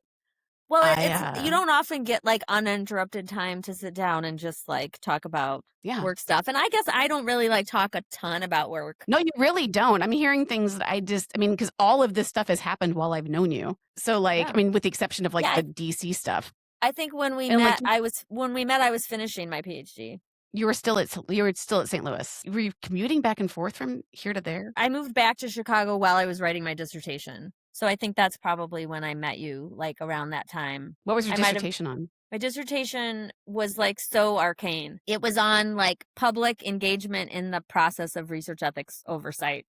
Well, it's you I don't often get like uninterrupted time to sit down and just like talk about yeah. work stuff. And I guess I don't really like talk a ton about work. No, you really don't. I'm hearing things that I mean, because all of this stuff has happened while I've known you. So like, Yeah. I mean, with the exception of like Yeah. the DC stuff. I think when we And like met, I was finishing my PhD. you were still at St. Louis. Were you commuting back and forth from here to there? I moved back to Chicago while I was writing my dissertation. So I think that's probably when I met you, like around that time. What was your dissertation on? My dissertation was like so arcane. It was on like public engagement in the process of research ethics oversight.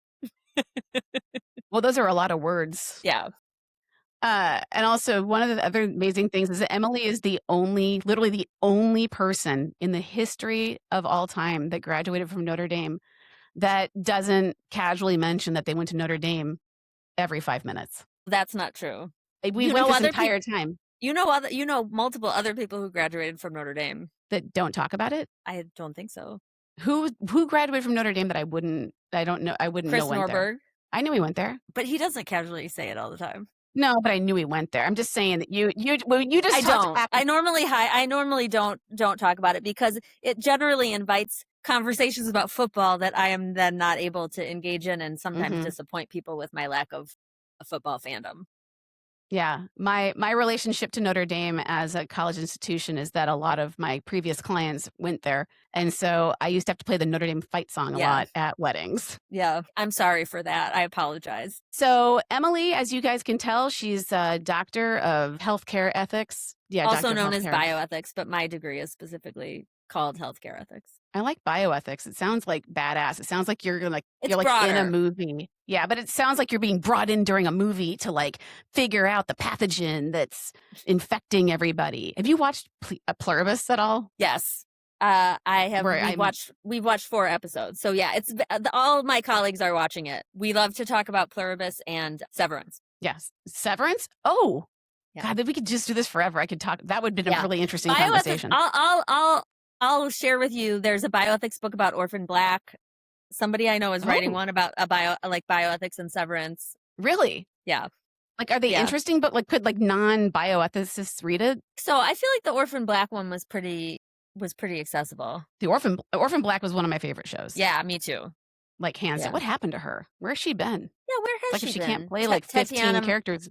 Well, those are a lot of words. Yeah. And also one of the other amazing things is that Emily is literally the only person in the history of all time that graduated from Notre Dame that doesn't casually mention that they went to Notre Dame every 5 minutes. That's not true. We went this entire time. You know multiple other people who graduated from Notre Dame that don't talk about it? I don't think so. Who graduated from Notre Dame that I wouldn't know Chris went Norberg. There? I knew he went there. But he doesn't casually say it all the time. No, but I knew he went there. I'm just saying that you just I don't. I normally don't talk about it because it generally invites conversations about football that I am then not able to engage in and sometimes disappoint people with my lack of a football fandom. Yeah. My relationship to Notre Dame as a college institution is that a lot of my previous clients went there. And so I used to have to play the Notre Dame fight song a lot at weddings. Yeah. I'm sorry for that. I apologize. So Emily, as you guys can tell, she's a doctor of healthcare ethics. Yeah. Also known as bioethics, but my degree is specifically called healthcare ethics. I like bioethics. It sounds like badass. It sounds like you're like broader. In a movie. Yeah, but it sounds like you're being brought in during a movie to like figure out the pathogen that's infecting everybody. Have you watched Pluribus at all? Yes. I have. We've watched 4 episodes. So yeah, it's all my colleagues are watching it. We love to talk about Pluribus and Severance. Yes, Severance. Oh, yeah. God, we could just do this forever. I could talk. That would have been a really interesting conversation. I'll share with you. There's a bioethics book about Orphan Black. Somebody I know is writing one about bioethics and Severance. Really? Yeah. Like, are they interesting? But like, could like non-bioethicists read it? So I feel like the Orphan Black one was pretty accessible. The Orphan Black was one of my favorite shows. Yeah, me too. Like hands down. What happened to her? Where's she been? Yeah, where has she been? Like if she can't play like 15 characters.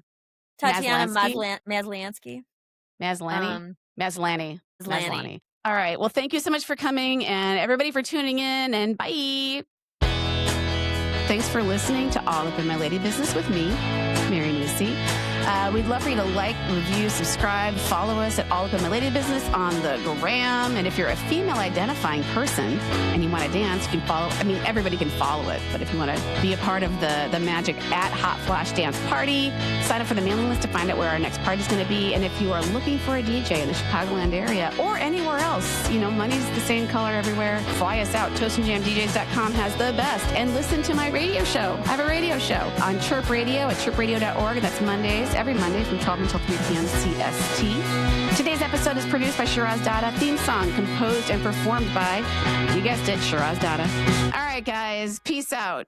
Tatiana Maslany. Maslany. All right. Well, thank you so much for coming and everybody for tuning in, and bye. Thanks for listening to All Up in My Lady Business with me, Mary Nisi. We'd love for you to like, review, subscribe, follow us at All Up in My Lady Business on the gram. And if you're a female identifying person and you want to dance, you can follow. I mean, everybody can follow it, but if you want to be a part of the magic at Hot Flash Dance Party, sign up for the mailing list to find out where our next party is going to be. And if you are looking for a DJ in the Chicagoland area or anywhere else, money's the same color everywhere. Fly us out. ToastandJamDJs.com has the best. And listen to my radio show. I have a radio show on Chirp Radio at chirpradio.org. That's Mondays, every Monday from 12 until 3 p.m. CST. Today's episode is produced by Shiraz Dada. Theme song composed and performed by, you guessed it, Shiraz Dada. All right, guys. Peace out.